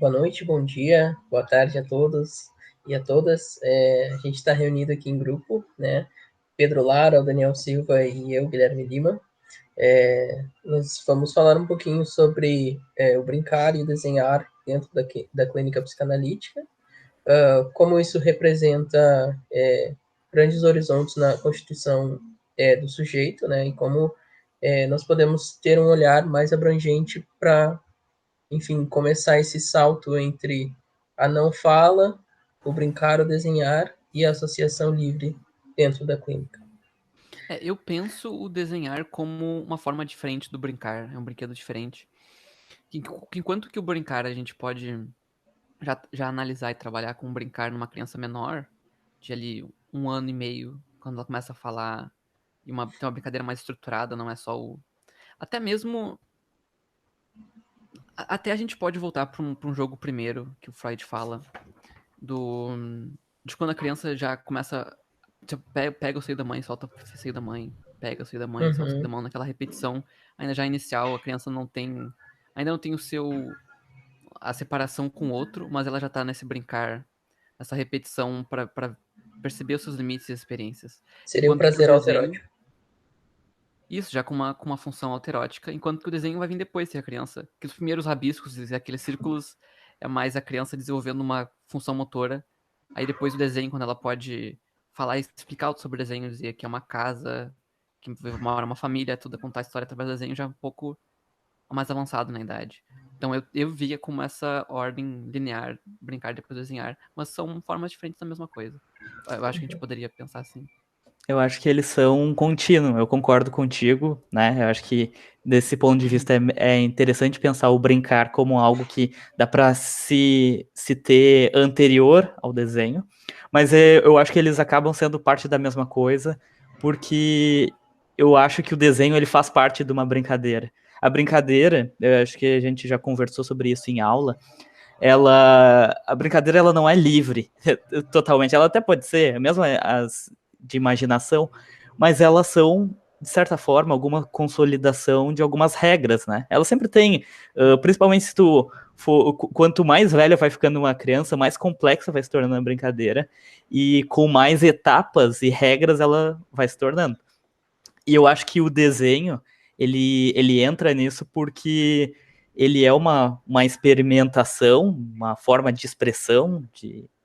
Boa noite, bom dia, boa tarde a todos e a todas. A gente está reunido aqui em grupo, né? Pedro Lara, o Daniel Silva e eu, Guilherme Lima. Nós vamos falar um pouquinho sobre o brincar e o desenhar dentro da clínica psicanalítica, como isso representa grandes horizontes na constituição do sujeito, né? E como nós podemos ter um olhar mais abrangente para, enfim, começar esse salto entre a não fala, o brincar, o desenhar e a associação livre dentro da clínica. Eu penso o desenhar como uma forma diferente do brincar, é um brinquedo diferente. Enquanto que o brincar a gente pode já analisar e trabalhar com o brincar numa criança menor, de ali 1 ano e meio, quando ela começa a falar e tem uma brincadeira mais estruturada, não é só o. Até mesmo. Até a gente pode voltar pra um jogo primeiro, que o Freud fala, do. De quando a criança já começa. Pega o seio da mãe, solta o seio da mãe, pega o seio da mãe, solta o seio da Uhum. mão, naquela repetição, ainda já inicial, a criança ainda não tem a separação com o outro, mas ela já tá nesse brincar, nessa repetição pra perceber os seus limites e experiências. Seria o Enquanto que o prazer desenho, autoerótico. isso já com uma função autoerótica, enquanto que o desenho vai vir depois, se a criança, que os primeiros rabiscos e aqueles círculos é mais a criança desenvolvendo uma função motora. Aí depois o desenho, quando ela pode falar e explicar sobre o desenho, dizer que é uma casa, que mora uma família, tudo, contar a história através do desenho, já é um pouco mais avançado na idade. Então eu via como essa ordem linear, brincar depois desenhar, mas são formas diferentes da mesma coisa. Eu acho que a gente poderia pensar assim. Eu acho que eles são um contínuo, eu concordo contigo, né? Eu acho que desse ponto de vista é interessante pensar o brincar como algo que dá para se ter anterior ao desenho, mas eu acho que eles acabam sendo parte da mesma coisa, porque eu acho que o desenho ele faz parte de uma brincadeira. A brincadeira, eu acho que a gente já conversou sobre isso em aula, a brincadeira ela não é livre totalmente, ela até pode ser, mesmo as de imaginação, mas elas são de certa forma alguma consolidação de algumas regras, né? Ela sempre tem, principalmente se tu for, quanto mais velha vai ficando uma criança, mais complexa vai se tornando a brincadeira e com mais etapas e regras ela vai se tornando. E eu acho que o desenho, ele entra nisso porque ele é uma experimentação, uma forma de expressão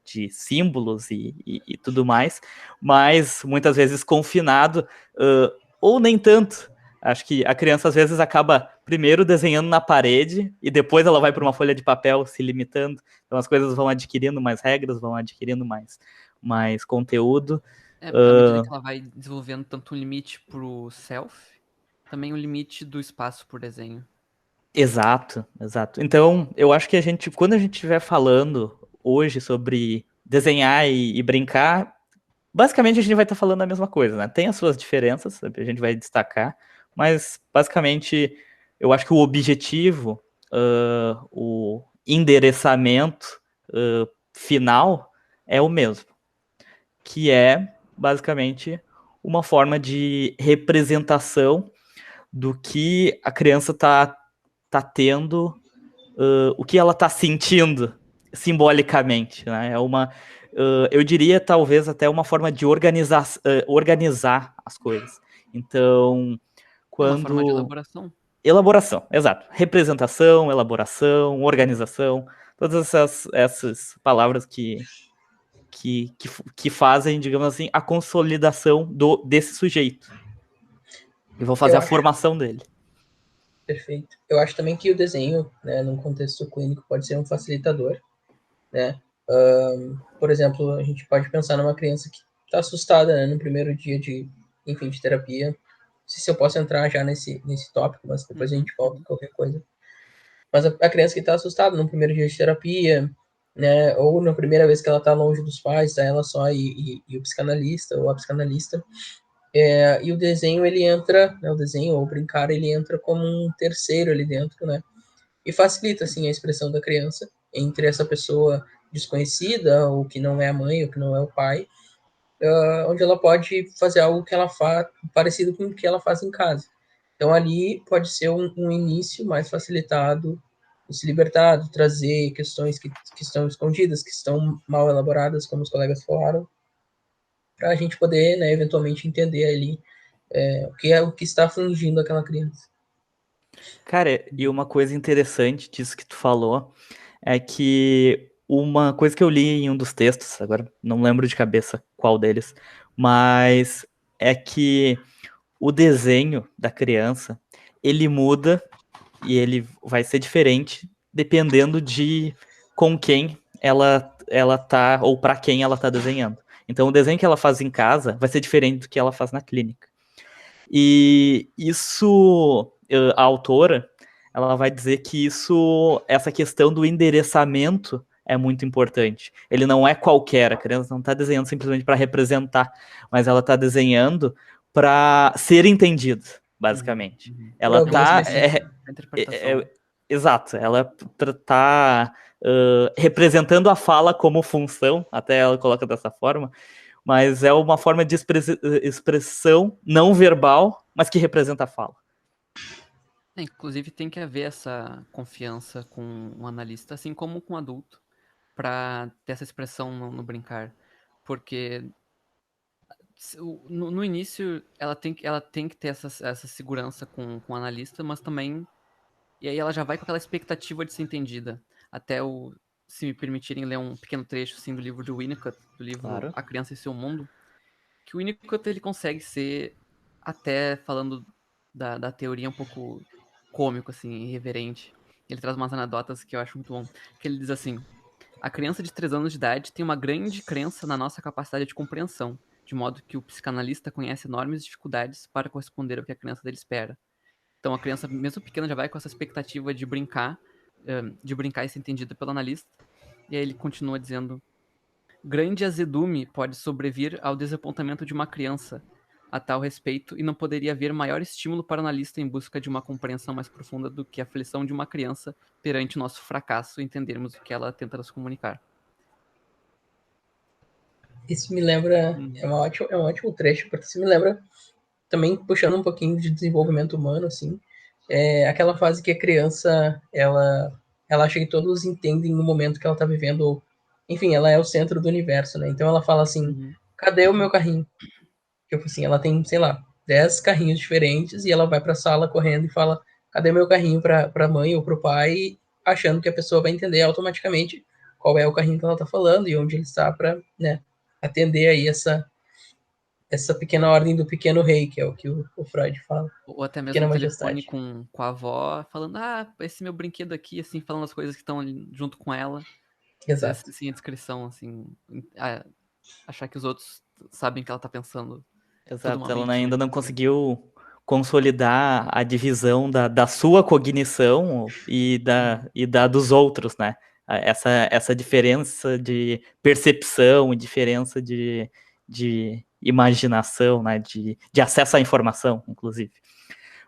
de símbolos e tudo mais, mas muitas vezes confinado, ou nem tanto. Acho que a criança às vezes acaba primeiro desenhando na parede e depois ela vai para uma folha de papel se limitando. Então as coisas vão adquirindo mais regras, vão adquirindo mais conteúdo. À medida que ela vai desenvolvendo tanto um limite pro self, também o limite do espaço por desenho. Exato, exato. Então, eu acho que quando a gente estiver falando hoje sobre desenhar e brincar, basicamente a gente vai estar falando a mesma coisa, né? Tem as suas diferenças, a gente vai destacar, mas basicamente eu acho que o objetivo, o endereçamento final é o mesmo, que é basicamente uma forma de representação do que a criança tá tendo, o que ela tá sentindo simbolicamente, né? Eu diria talvez até uma forma de organizar as coisas. Então, É uma forma de quando elaboração. elaboração, exato, representação, elaboração, organização, todas essas palavras que fazem, digamos assim, a consolidação desse sujeito e vão fazer Eu a acho, formação dele. perfeito. Eu acho também que o desenho, né, num contexto clínico, pode ser um facilitador, né? Por exemplo, a gente pode pensar numa criança que está assustada, né, no primeiro dia de, enfim, de terapia. Não sei se eu posso entrar já nesse tópico, mas depois a Uhum, gente volta uhum. qualquer coisa. Mas a criança que está assustada no primeiro dia de terapia, né, ou na primeira vez que ela está longe dos pais, tá ela só e o psicanalista ou a psicanalista, e o desenho ele entra, né, o desenho ou o brincar ele entra como um terceiro ali dentro, né, e facilita assim a expressão da criança entre essa pessoa desconhecida, ou que não é a mãe, ou que não é o pai, onde ela pode fazer algo que ela faz parecido com o que ela faz em casa. Então ali pode ser um início mais facilitado se libertar, de trazer questões que estão escondidas, que estão mal elaboradas, como os colegas falaram, para a gente poder, né, eventualmente entender ali o que está afligindo aquela criança. Cara, e uma coisa interessante disso que tu falou é que uma coisa que eu li em um dos textos, agora não lembro de cabeça qual deles, mas é que o desenho da criança, ele muda e ele vai ser diferente dependendo de com quem ela tá, ou para quem ela tá desenhando. Então o desenho que ela faz em casa vai ser diferente do que ela faz na clínica. E isso, a autora, ela vai dizer que essa questão do endereçamento é muito importante. Ele não é qualquer, a criança não está desenhando simplesmente para representar, mas ela está desenhando para ser entendida, basicamente. Ela está exato, ela está representando a fala como função, até ela coloca dessa forma, mas é uma forma de expressão não verbal, mas que representa a fala. Inclusive tem que haver essa confiança com um analista, assim como com um adulto, para ter essa expressão no brincar. Porque no início ela tem que ter essa segurança com o analista, mas também. E aí ela já vai com aquela expectativa de ser entendida. Se me permitirem ler um pequeno trecho assim, do livro de Winnicott, do livro Claro. A Criança e Seu Mundo, que o Winnicott ele consegue ser, até falando da teoria, um pouco cômico, assim, irreverente. Ele traz umas anedotas que eu acho muito bom. Que ele diz assim: a criança de 3 anos de idade tem uma grande crença na nossa capacidade de compreensão, de modo que o psicanalista conhece enormes dificuldades para corresponder ao que a criança dele espera. Então a criança, mesmo pequena, já vai com essa expectativa de brincar e ser entendida pelo analista. E aí ele continua dizendo: grande azedume pode sobrevir ao desapontamento de uma criança a tal respeito, e não poderia haver maior estímulo para o analista em busca de uma compreensão mais profunda do que a aflição de uma criança perante nosso fracasso em entendermos o que ela tenta nos comunicar. Isso me lembra, é um ótimo trecho, porque isso me lembra, também puxando um pouquinho de desenvolvimento humano, assim, aquela fase que a criança, ela acha que todos entendem no momento que ela tá vivendo, enfim, ela é o centro do universo, né? Então ela fala assim, cadê o meu carrinho? Tipo assim, ela tem, sei lá, 10 carrinhos diferentes e ela vai pra sala correndo e fala, cadê meu carrinho pra mãe ou pro pai, achando que a pessoa vai entender automaticamente qual é o carrinho que ela tá falando e onde ele está pra, né, atender aí essa pequena ordem do pequeno rei, que é o que o Freud fala. Ou até mesmo Pequena no telefone majestade. com a avó, falando, esse meu brinquedo aqui, assim, falando as coisas que estão junto com ela. Exato. Sem a descrição, assim, achar que os outros sabem o que ela tá pensando. Exato, ela ainda não conseguiu consolidar a divisão da sua cognição e da dos outros, né? Essa diferença de percepção e diferença de imaginação, né? De acesso à informação, inclusive.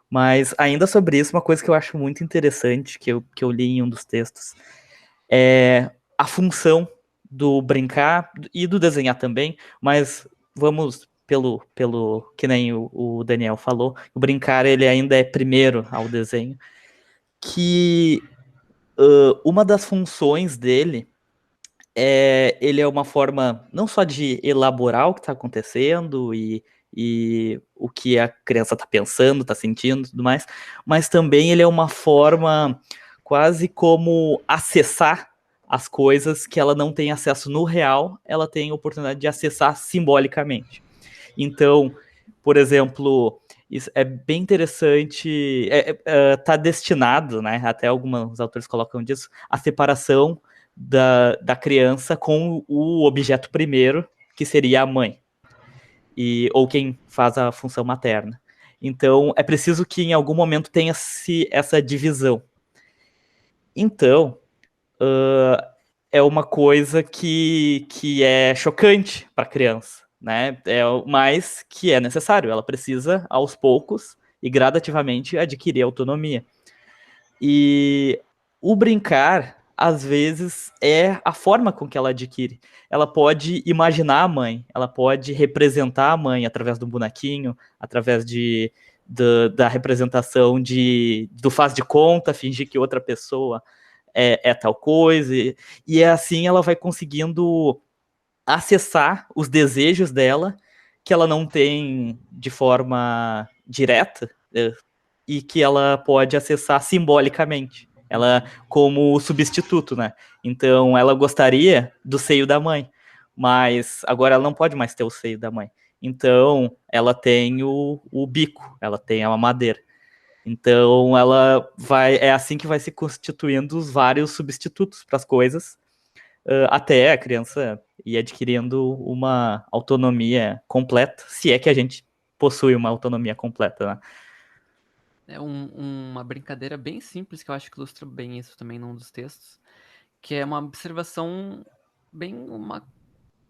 Mas ainda sobre isso, uma coisa que eu acho muito interessante, que eu li em um dos textos, é a função do brincar e do desenhar também, mas vamos pelo que nem o Daniel falou, o brincar ele ainda é primeiro ao desenho, que uma das funções dele ele é uma forma não só de elaborar o que está acontecendo e o que a criança está pensando, está sentindo e tudo mais, mas também ele é uma forma quase como acessar as coisas que ela não tem acesso no real, ela tem a oportunidade de acessar simbolicamente. Então, por exemplo, isso é bem interessante, tá destinado, né, até alguns autores colocam disso, a separação da criança com o objeto primeiro, que seria a mãe, ou quem faz a função materna. Então, é preciso que em algum momento tenha essa divisão. Então, é uma coisa que é chocante para a criança, né? Mas que é necessário. Ela precisa, aos poucos e gradativamente, adquirir autonomia. E o brincar, às vezes, é a forma com que ela adquire. Ela pode imaginar a mãe, ela pode representar a mãe através do bonequinho, através da representação do faz de conta, fingir que outra pessoa é tal coisa, e é assim ela vai conseguindo acessar os desejos dela, que ela não tem de forma direta, e que ela pode acessar simbolicamente. Ela como substituto, né? Então ela gostaria do seio da mãe, mas agora ela não pode mais ter o seio da mãe. Então ela tem o bico, ela tem a mamadeira. Então ela vai, é assim que vai se constituindo os vários substitutos para as coisas, até a criança ir adquirindo uma autonomia completa, se é que a gente possui uma autonomia completa, né? É uma brincadeira bem simples que eu acho que ilustra bem isso também num dos textos, que é uma observação bem,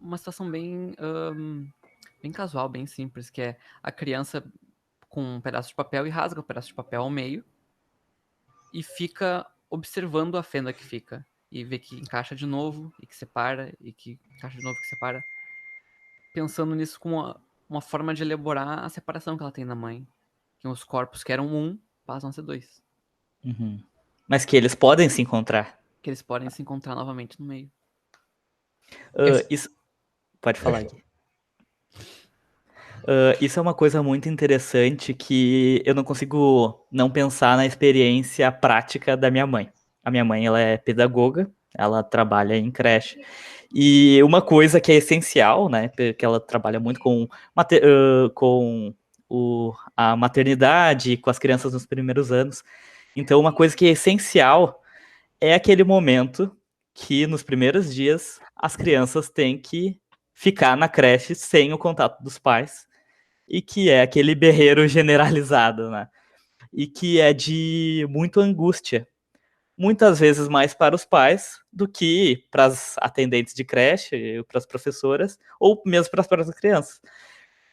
uma situação bem casual, bem simples, que é a criança com um pedaço de papel e rasga o pedaço de papel ao meio e fica observando a fenda que fica. E vê que encaixa de novo, e que separa, e que encaixa de novo, e que separa. Pensando nisso como uma forma de elaborar a separação que ela tem da mãe. Que os corpos que eram um passam a ser dois. Uhum. Mas que eles podem se encontrar. Que eles podem se encontrar novamente no meio. Isso... Pode falar, Gui. Isso é uma coisa muito interessante que eu não consigo não pensar na experiência prática da minha mãe. A minha mãe, ela é pedagoga, ela trabalha em creche. E uma coisa que é essencial, né, porque ela trabalha muito com a maternidade, com as crianças nos primeiros anos. Então, uma coisa que é essencial é aquele momento que, nos primeiros dias, as crianças têm que ficar na creche sem o contato dos pais, e que é aquele berreiro generalizado, né? E que é de muita angústia. Muitas vezes mais para os pais do que para as atendentes de creche, para as professoras, ou mesmo para as próprias crianças.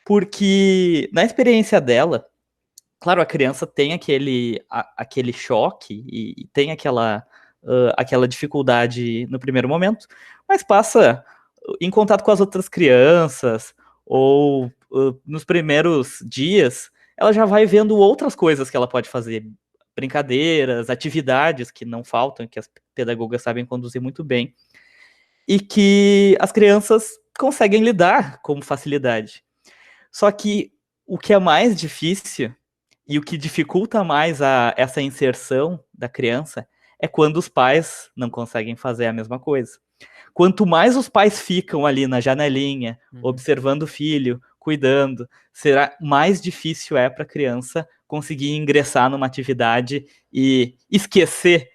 Porque, na experiência dela, claro, a criança tem aquele choque e tem aquela dificuldade no primeiro momento, mas passa em contato com as outras crianças, ou nos primeiros dias, ela já vai vendo outras coisas que ela pode fazer, brincadeiras, atividades que não faltam, que as pedagogas sabem conduzir muito bem, e que as crianças conseguem lidar com facilidade. Só que o que é mais difícil e o que dificulta mais essa inserção da criança é quando os pais não conseguem fazer a mesma coisa. Quanto mais os pais ficam ali na janelinha, observando o filho, cuidando, será mais difícil é para a criança conseguir ingressar numa atividade e esquecer,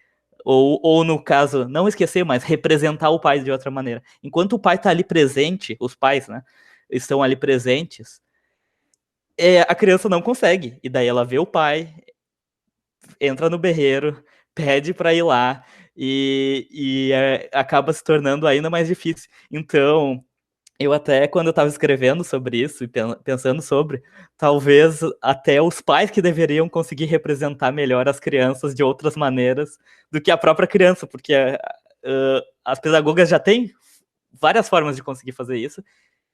ou no caso, não esquecer, mas representar o pai de outra maneira. Enquanto o pai está ali presente, os pais, né, estão ali presentes, a criança não consegue. E daí ela vê o pai, entra no berreiro, pede para ir lá e acaba se tornando ainda mais difícil. Então, eu até, quando eu estava escrevendo sobre isso e pensando sobre, talvez até os pais que deveriam conseguir representar melhor as crianças de outras maneiras do que a própria criança, porque as pedagogas já têm várias formas de conseguir fazer isso,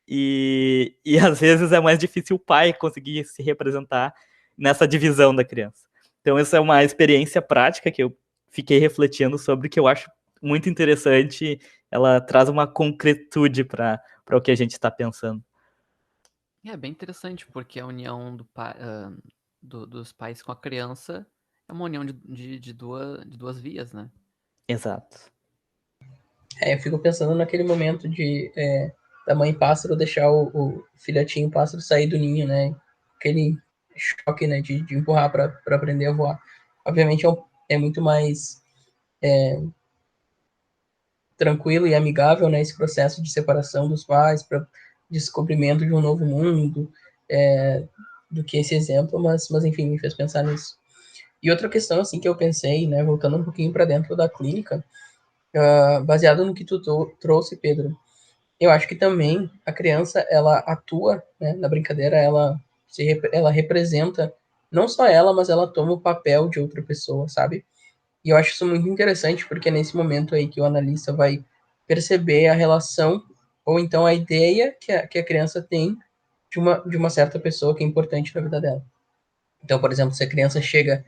e às vezes é mais difícil o pai conseguir se representar nessa divisão da criança. Então, essa é uma experiência prática que eu fiquei refletindo sobre, que eu acho muito interessante. Ela traz uma concretude para o que a gente está pensando. É bem interessante, porque a união dos pais com a criança é uma união de duas vias, né? Exato. Eu fico pensando naquele momento da mãe pássaro deixar o filhotinho pássaro sair do ninho, né? Aquele choque, né, de empurrar para aprender a voar. Obviamente é muito mais tranquilo e amigável, né, esse processo de separação dos pais para descobrimento de um novo mundo, do que esse exemplo, mas enfim, me fez pensar nisso. E outra questão assim que eu pensei, né, voltando um pouquinho para dentro da clínica, baseado no que tu trouxe, Pedro, eu acho que também a criança ela atua, né, na brincadeira, ela representa não só ela, mas ela toma o papel de outra pessoa, sabe? E eu acho isso muito interessante porque é nesse momento aí que o analista vai perceber a relação ou então a ideia que a criança tem de uma certa pessoa que é importante na vida dela. Então, por exemplo, se a criança chega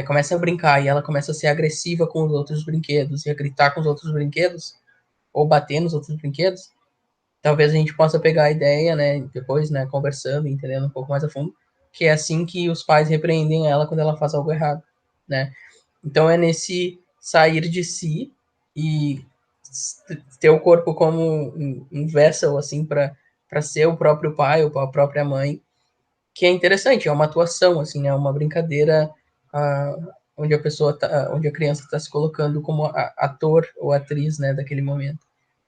começa a brincar e ela começa a ser agressiva com os outros brinquedos e a gritar com os outros brinquedos, ou bater nos outros brinquedos, talvez a gente possa pegar a ideia, né, depois, né, conversando, entendendo um pouco mais a fundo, que é assim que os pais repreendem ela quando ela faz algo errado, né? Então é nesse sair de si e ter o corpo como um vessel, assim, para ser o próprio pai ou a própria mãe, que é interessante, é uma atuação, assim, é uma brincadeira onde a pessoa onde a criança está se colocando como ator ou atriz, né, daquele momento.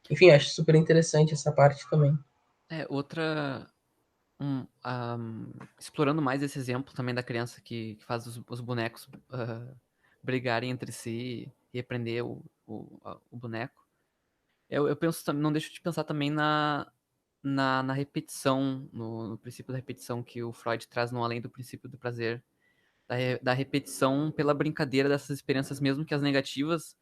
Enfim, acho super interessante essa parte também. Outra. Explorando mais esse exemplo também da criança que faz os bonecos brigarem entre si e aprender o boneco. Eu penso, não deixo de pensar também na repetição, no princípio da repetição que o Freud traz no Além do Princípio do Prazer, da repetição pela brincadeira dessas experiências, mesmo que as negativas,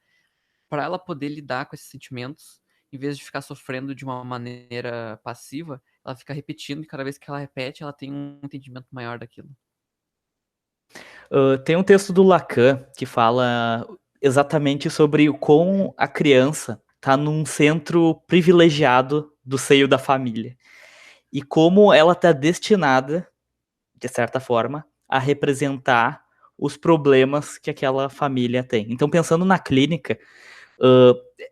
para ela poder lidar com esses sentimentos, em vez de ficar sofrendo de uma maneira passiva, ela fica repetindo e cada vez que ela repete, ela tem um entendimento maior daquilo. Tem um texto do Lacan que fala exatamente sobre como a criança está num centro privilegiado do seio da família e como ela está destinada, de certa forma, a representar os problemas que aquela família tem. Então, pensando na clínica,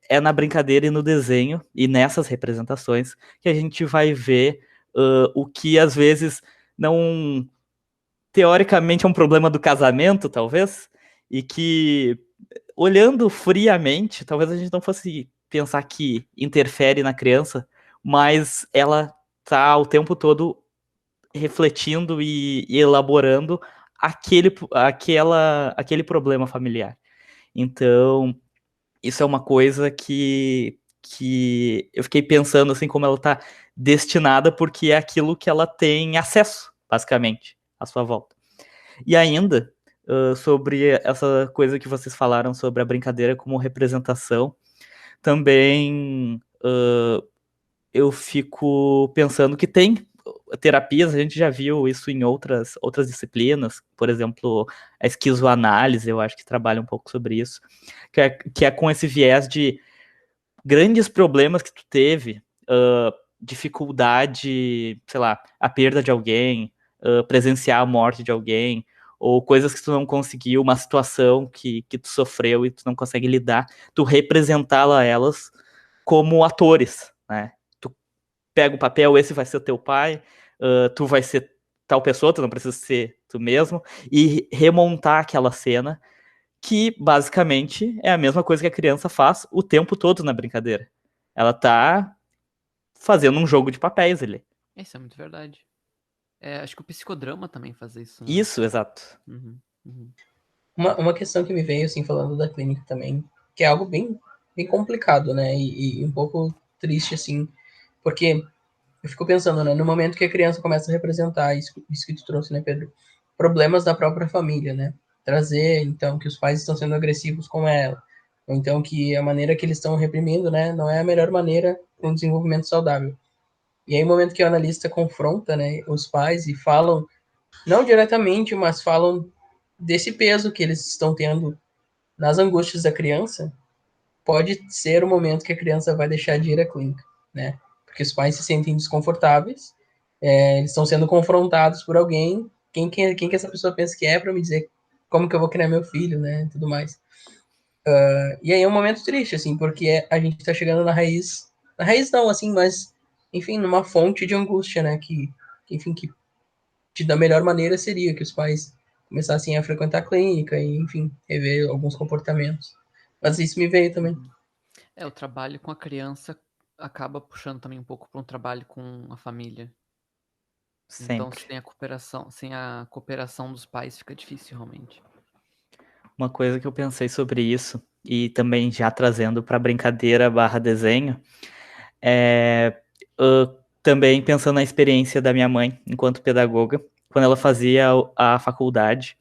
é na brincadeira e no desenho e nessas representações que a gente vai ver o que às vezes não teoricamente é um problema do casamento, talvez, e que olhando friamente, talvez a gente não fosse pensar que interfere na criança, mas ela tá o tempo todo refletindo e elaborando aquele problema familiar. Então, isso é uma coisa que eu fiquei pensando assim como ela está destinada, porque é aquilo que ela tem acesso, basicamente, à sua volta. E ainda, sobre essa coisa que vocês falaram sobre a brincadeira como representação, também eu fico pensando que tem terapias, a gente já viu isso em outras disciplinas, por exemplo, a esquizoanálise, eu acho que trabalha um pouco sobre isso, que é com esse viés de grandes problemas que tu teve, dificuldade, sei lá, a perda de alguém, presenciar a morte de alguém, ou coisas que tu não conseguiu, uma situação que tu sofreu e tu não consegue lidar, tu representá-la elas como atores, né? Tu pega o papel, esse vai ser o teu pai, tu vai ser tal pessoa, tu não precisa ser tu mesmo, e remontar aquela cena que basicamente é a mesma coisa que a criança faz o tempo todo na brincadeira. Ela tá fazendo um jogo de papéis ali. Isso é muito verdade. Acho que o psicodrama também faz isso, né? Isso, exato. Uhum, uhum. Uma questão que me veio, assim, falando da clínica também, que é algo bem, bem complicado, né, e um pouco triste, assim, porque eu fico pensando, né, no momento que a criança começa a representar isso que tu trouxe, né, Pedro, problemas da própria família, né, trazer, então, que os pais estão sendo agressivos com ela, ou então que a maneira que eles estão reprimindo, né, não é a melhor maneira para um desenvolvimento saudável. E aí, no momento que o analista confronta, né, os pais e falam, não diretamente, mas falam desse peso que eles estão tendo nas angústias da criança, pode ser o momento que a criança vai deixar de ir à clínica, né? Porque os pais se sentem desconfortáveis, eles estão sendo confrontados por alguém, quem que essa pessoa pensa que é para me dizer como que eu vou criar meu filho, né? Tudo mais. E aí é um momento triste, assim, porque a gente está chegando na raiz não, assim, mas, enfim, numa fonte de angústia, né? Enfim, que da melhor maneira seria que os pais começassem a frequentar a clínica e, enfim, rever alguns comportamentos. Mas isso me veio também. O trabalho com a criança acaba puxando também um pouco para um trabalho com a família. Então, Sempre. sem a cooperação dos pais, fica difícil realmente. Uma coisa que eu pensei sobre isso, e também já trazendo para brincadeira barra desenho, também pensando na experiência da minha mãe enquanto pedagoga, quando ela fazia a faculdade.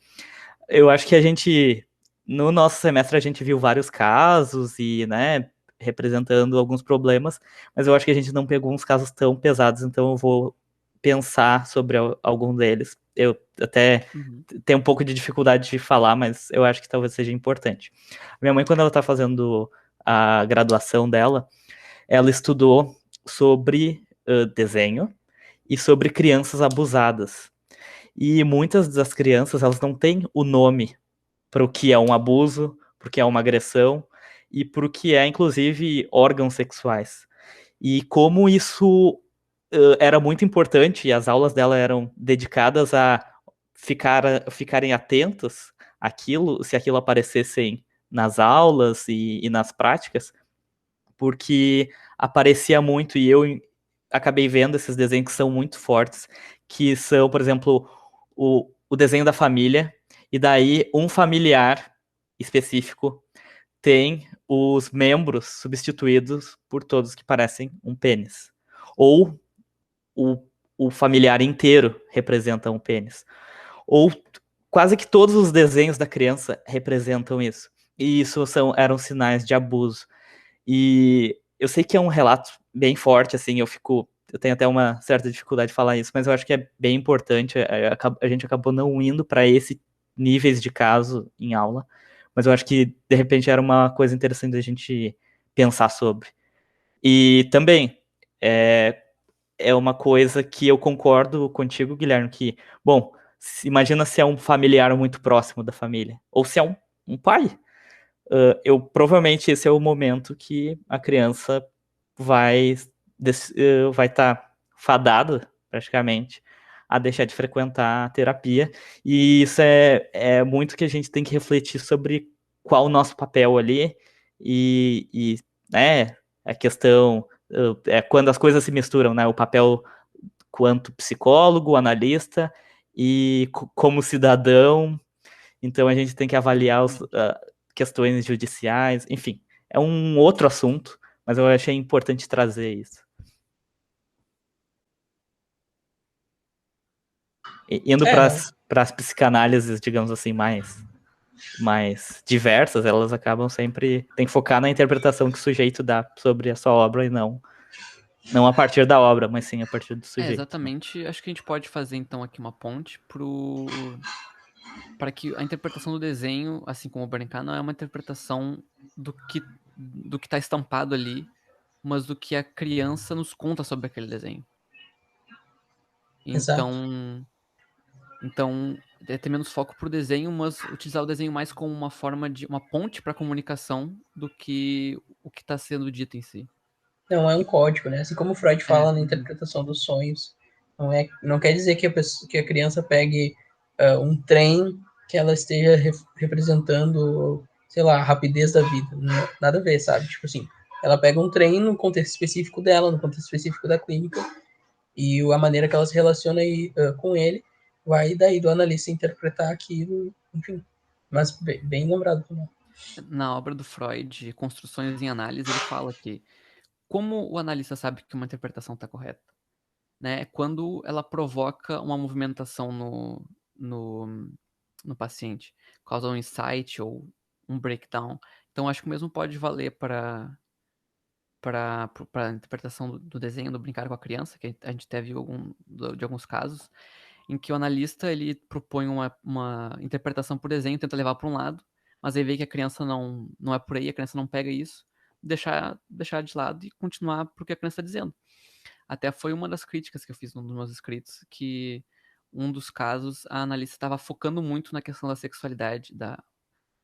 Eu acho que no nosso semestre, a gente viu vários casos e, né, representando alguns problemas, mas eu acho que a gente não pegou uns casos tão pesados, então eu vou pensar sobre algum deles. Eu até tenho um pouco de dificuldade de falar, mas eu acho que talvez seja importante. Minha mãe, quando ela está fazendo a graduação dela, ela estudou sobre desenho e sobre crianças abusadas. E muitas das crianças, elas não têm o nome para o que é um abuso, para o que é uma agressão e para o que é, inclusive, órgãos sexuais. E como isso era muito importante, e as aulas dela eram dedicadas a ficarem atentos àquilo, se aquilo aparecessem nas aulas e nas práticas, porque aparecia muito, e eu acabei vendo esses desenhos que são muito fortes, que são, por exemplo, o desenho da família, e daí um familiar específico tem os membros substituídos por todos que parecem um pênis. Ou o familiar inteiro representa um pênis. Ou quase que todos os desenhos da criança representam isso. E isso eram sinais de abuso. E eu sei que é um relato bem forte, assim, eu tenho até uma certa dificuldade de falar isso, mas eu acho que é bem importante. A gente acabou não indo para esse níveis de caso em aula, mas eu acho que de repente era uma coisa interessante da gente pensar sobre. E também é uma coisa que eu concordo contigo, Guilherme, que, bom, imagina se é um familiar muito próximo da família, ou se é um pai. Provavelmente esse é o momento que a criança vai estar fadada, praticamente, a deixar de frequentar a terapia. E isso é muito que a gente tem que refletir sobre qual o nosso papel ali e né, a questão quando as coisas se misturam, né, o papel quanto psicólogo, analista e como cidadão. Então a gente tem que avaliar questões judiciais, enfim, é um outro assunto, mas eu achei importante trazer isso. Indo para as psicanálises, digamos assim, mais diversas, elas acabam sempre... Tem que focar na interpretação que o sujeito dá sobre a sua obra e não a partir da obra, mas sim a partir do sujeito. Exatamente. Acho que a gente pode fazer então aqui uma ponte para que a interpretação do desenho, assim como o brincar, não é uma interpretação do que está estampado ali, mas do que a criança nos conta sobre aquele desenho. Então é ter menos foco pro desenho, mas utilizar o desenho mais como uma forma de uma ponte para comunicação do que o que está sendo dito em si. Não é um código, né? Assim como Freud fala na interpretação dos sonhos, não quer dizer que a criança pegue um trem que ela esteja representando, sei lá, a rapidez da vida. Não, nada a ver, sabe? Tipo assim, ela pega um trem no contexto específico dela, no contexto específico da clínica, e a maneira que ela se relaciona com ele vai daí do analista interpretar aquilo, enfim. Mas bem lembrado também. Na obra do Freud, Construções em Análise, ele fala que como o analista sabe que uma interpretação está correta, né? Quando ela provoca uma movimentação no paciente, causa um insight ou um breakdown. Então, acho que o mesmo pode valer para a interpretação do desenho, do brincar com a criança, que a gente teve de alguns casos, em que o analista ele propõe uma interpretação por desenho, tenta levar para um lado, mas aí vê que a criança não é por aí, a criança não pega isso, deixar de lado e continuar pro que a criança está dizendo. Até foi uma das críticas que eu fiz num dos meus escritos, que um dos casos a analista estava focando muito na questão da sexualidade,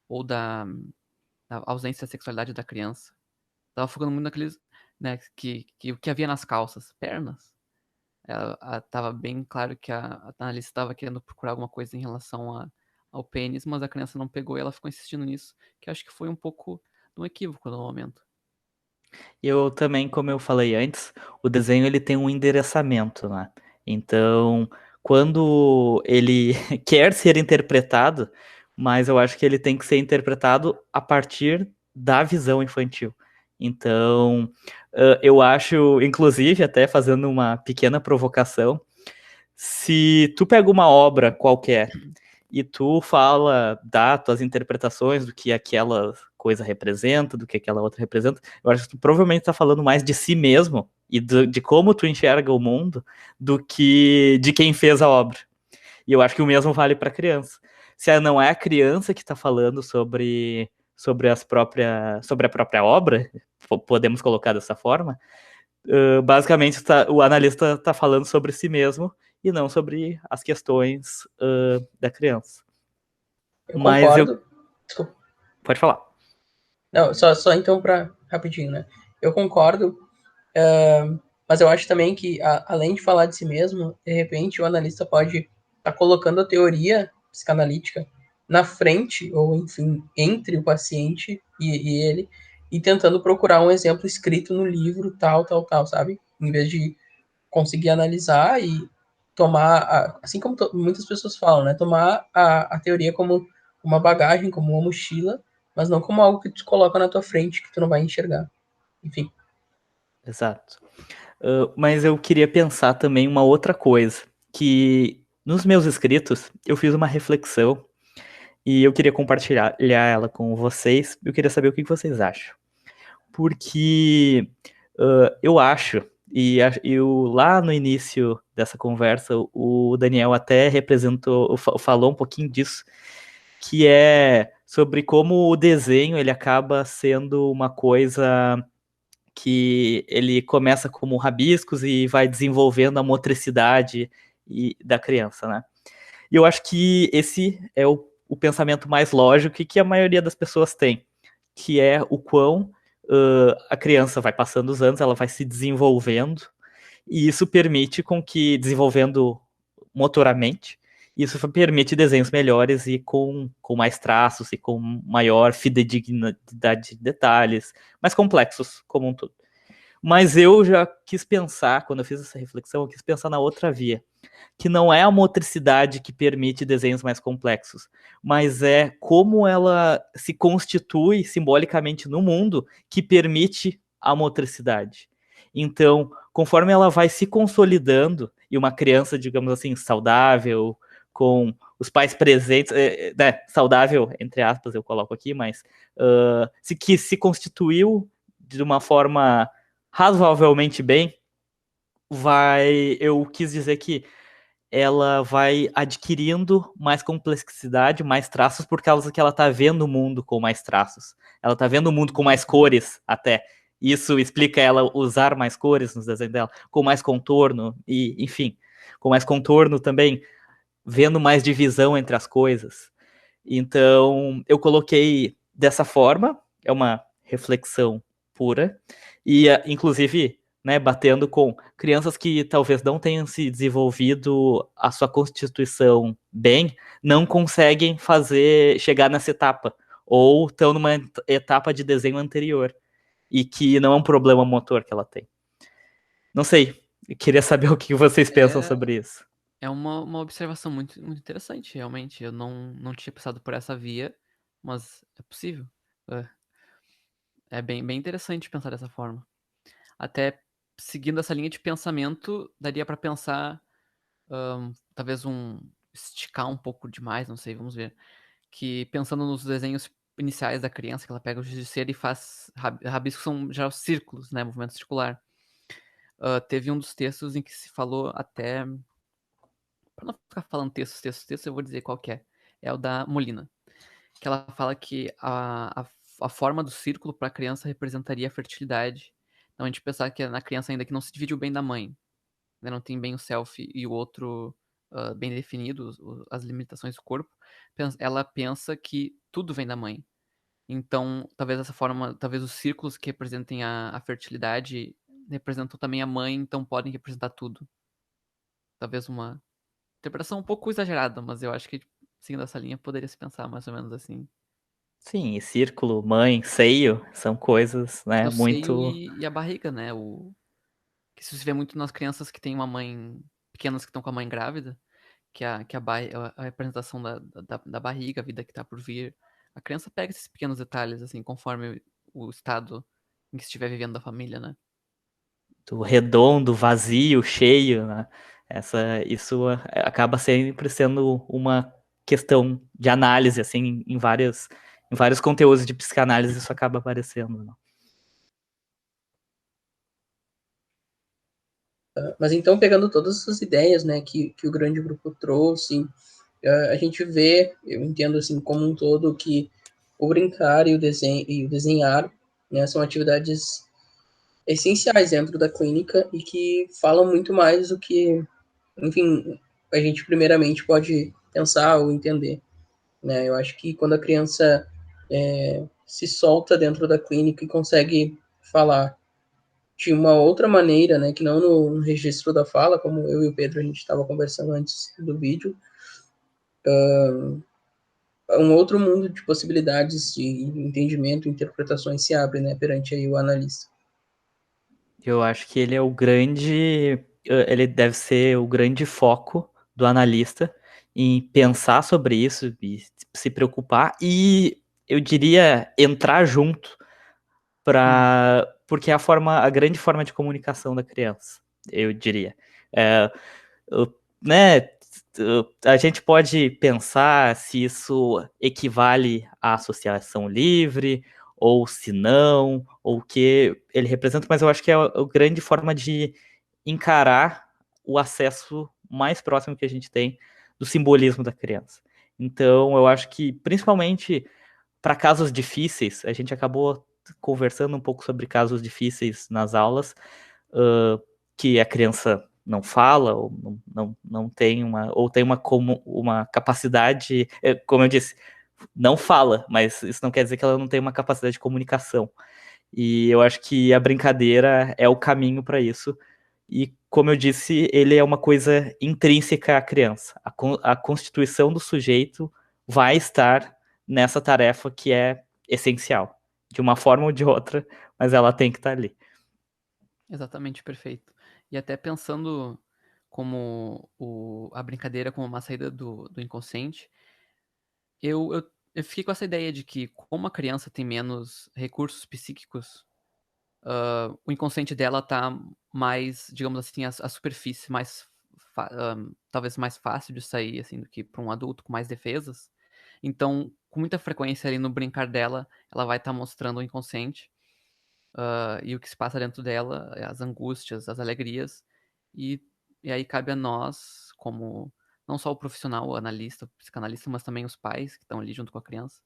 ou da ausência da sexualidade da criança. Tava focando muito naqueles, né, o que havia nas calças, pernas. Tava bem claro que a analista estava querendo procurar alguma coisa em relação ao pênis, mas a criança não pegou e ela ficou insistindo nisso, que eu acho que foi um pouco de um equívoco no momento. Eu também, como eu falei antes, o desenho ele tem um endereçamento, né? Então, quando ele quer ser interpretado, mas eu acho que ele tem que ser interpretado a partir da visão infantil. Então, eu acho, inclusive, até fazendo uma pequena provocação, se tu pega uma obra qualquer e tu dá tuas interpretações do que aquela coisa representa, do que aquela outra representa, eu acho que tu provavelmente tá falando mais de si mesmo e de como tu enxerga o mundo do que de quem fez a obra. E eu acho que o mesmo vale para a criança. Se não é a criança que está falando sobre a própria obra, podemos colocar dessa forma, basicamente o analista está falando sobre si mesmo e não sobre as questões da criança. Eu Mas concordo. Desculpa. Pode falar. Não, só então para rapidinho, né? Eu concordo, mas eu acho também que, além de falar de si mesmo, de repente o analista pode estar colocando a teoria psicanalítica na frente, ou enfim, entre o paciente e ele, e tentando procurar um exemplo escrito no livro, tal, sabe? Em vez de conseguir analisar e tomar, assim como muitas pessoas falam, né? Tomar a teoria como uma bagagem, como uma mochila, mas não como algo que te coloca na tua frente, que tu não vai enxergar. Enfim. Exato. Mas eu queria pensar também uma outra coisa, que nos meus escritos eu fiz uma reflexão e eu queria compartilhar ela com vocês. Eu queria saber o que vocês acham. Porque eu acho, e eu, lá no início dessa conversa, o Daniel até falou um pouquinho disso, que é sobre como o desenho ele acaba sendo uma coisa que ele começa como rabiscos e vai desenvolvendo a motricidade da criança, né? E eu acho que esse é o pensamento mais lógico e que a maioria das pessoas tem, que é o quão a criança vai passando os anos, ela vai se desenvolvendo, e isso permite com que, desenvolvendo motoramente, isso permite desenhos melhores e com mais traços e com maior fidedignidade de detalhes, mais complexos como um todo. Mas eu já quis pensar, quando eu fiz essa reflexão, eu quis pensar na outra via, que não é a motricidade que permite desenhos mais complexos, mas é como ela se constitui simbolicamente no mundo que permite a motricidade. Então, conforme ela vai se consolidando, e uma criança, digamos assim, saudável, com os pais presentes, né, saudável, entre aspas, eu coloco aqui, mas que se constituiu de uma forma razoavelmente bem, eu quis dizer que ela vai adquirindo mais complexidade, mais traços, por causa que ela tá vendo o mundo com mais traços. Ela tá vendo o mundo com mais cores, até. Isso explica ela usar mais cores nos desenhos dela, com mais contorno, e, enfim, com mais contorno também, vendo mais divisão entre as coisas. Então, eu coloquei dessa forma, é uma reflexão pura, e inclusive, né, batendo com crianças que talvez não tenham se desenvolvido a sua constituição bem, não conseguem chegar nessa etapa, ou estão numa etapa de desenho anterior, e que não é um problema motor que ela tem. Não sei, eu queria saber o que vocês pensam sobre isso. É uma observação muito, muito interessante, realmente. Eu não tinha pensado por essa via, mas é possível. É bem interessante pensar dessa forma. Até seguindo essa linha de pensamento, daria para pensar, talvez esticar um pouco demais, não sei, vamos ver. Que pensando nos desenhos iniciais da criança, que ela pega o giz de cera e faz rabiscos, são já círculos, né, movimento circular. Teve um dos textos em que se falou até, para não ficar falando textos, eu vou dizer qual que é. É o da Molina, que ela fala que a forma do círculo para a criança representaria a fertilidade. Então a gente pensar que na criança ainda que não se dividiu bem da mãe, né, não tem bem o self e o outro bem definido, as limitações do corpo, ela pensa que tudo vem da mãe. Então, talvez dessa forma, talvez os círculos que representem a fertilidade representam também a mãe, então podem representar tudo. Talvez uma interpretação um pouco exagerada, mas eu acho que seguindo essa linha poderia se pensar mais ou menos assim. Sim, e círculo, mãe, seio, são coisas, né, O seio muito... e a barriga, né? Que se vê muito nas crianças que têm uma mãe, pequenas que estão com a mãe grávida, a representação da barriga, a vida que tá por vir. A criança pega esses pequenos detalhes, assim, conforme o estado em que estiver vivendo da família, né? do redondo, vazio, cheio, né? Isso acaba sempre sendo uma questão de análise, assim, em vários conteúdos de psicanálise isso acaba aparecendo, né? Mas então, pegando todas essas ideias, né, que o grande grupo trouxe, a gente vê, eu entendo assim como um todo, que o brincar e o desenhar, né, são atividades essenciais dentro da clínica e que falam muito mais do que, enfim, a gente primeiramente pode pensar ou entender, né? Eu acho que quando a criança se solta dentro da clínica e consegue falar de uma outra maneira, né, que não no registro da fala, como eu e o Pedro a gente estava conversando antes do vídeo, um outro mundo de possibilidades de entendimento, interpretações se abre, né, perante aí o analista. Eu acho que ele é o grande, ele deve ser o grande foco do analista em pensar sobre isso e se preocupar e eu diria entrar junto porque é a grande forma de comunicação da criança, eu diria. É, né, a gente pode pensar se isso equivale à associação livre, ou se não, ou o que ele representa, mas eu acho que é a grande forma de encarar o acesso mais próximo que a gente tem do simbolismo da criança. Então, eu acho que, principalmente para casos difíceis, a gente acabou conversando um pouco sobre casos difíceis nas aulas, que a criança não fala, ou não tem ou tem uma capacidade, como eu disse, não fala, mas isso não quer dizer que ela não tem uma capacidade de comunicação. E eu acho que a brincadeira é o caminho para isso. E, como eu disse, ele é uma coisa intrínseca à criança. A constituição do sujeito vai estar nessa tarefa que é essencial, de uma forma ou de outra, mas ela tem que estar ali. Exatamente, perfeito. E até pensando como a brincadeira como uma saída do inconsciente, eu fiquei com essa ideia de que como a criança tem menos recursos psíquicos, o inconsciente dela tá mais, digamos assim, a superfície mais, talvez mais fácil de sair, assim, do que para um adulto com mais defesas. Então, com muita frequência ali no brincar dela, ela vai estar mostrando o inconsciente, e o que se passa dentro dela, as angústias, as alegrias, e, e aí cabe a nós, como não só o profissional, o analista, o psicanalista, mas também os pais que estão ali junto com a criança,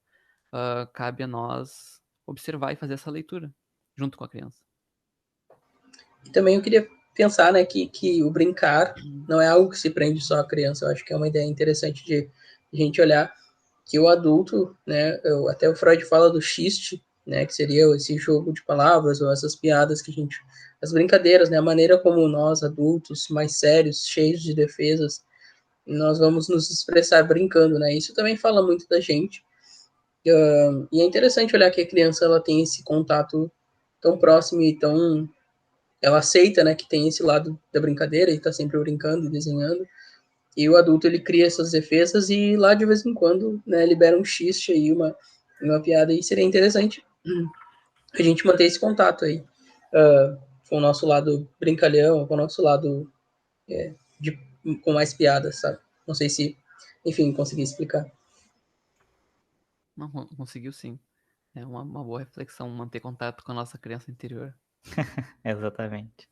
cabe a nós observar e fazer essa leitura junto com a criança. E também eu queria pensar, né, que o brincar não é algo que se prende só à criança. Eu acho que é uma ideia interessante de a gente olhar que o adulto, né, até o Freud fala do xiste, né, que seria esse jogo de palavras ou essas piadas que a gente, as brincadeiras, né, a maneira como nós adultos mais sérios, cheios de defesas, nós vamos nos expressar brincando, né? Isso também fala muito da gente. E é interessante olhar que a criança ela tem esse contato tão próximo e tão ela aceita, né, que tem esse lado da brincadeira e tá sempre brincando e desenhando. E o adulto ele cria essas defesas e lá de vez em quando, né, libera um xiste aí, uma piada e seria interessante a gente manter esse contato aí com o nosso lado brincalhão, com o nosso lado de, com mais piadas, sabe? Não sei se, enfim, consegui explicar. Não, conseguiu sim. É uma boa reflexão manter contato com a nossa criança interior. Exatamente.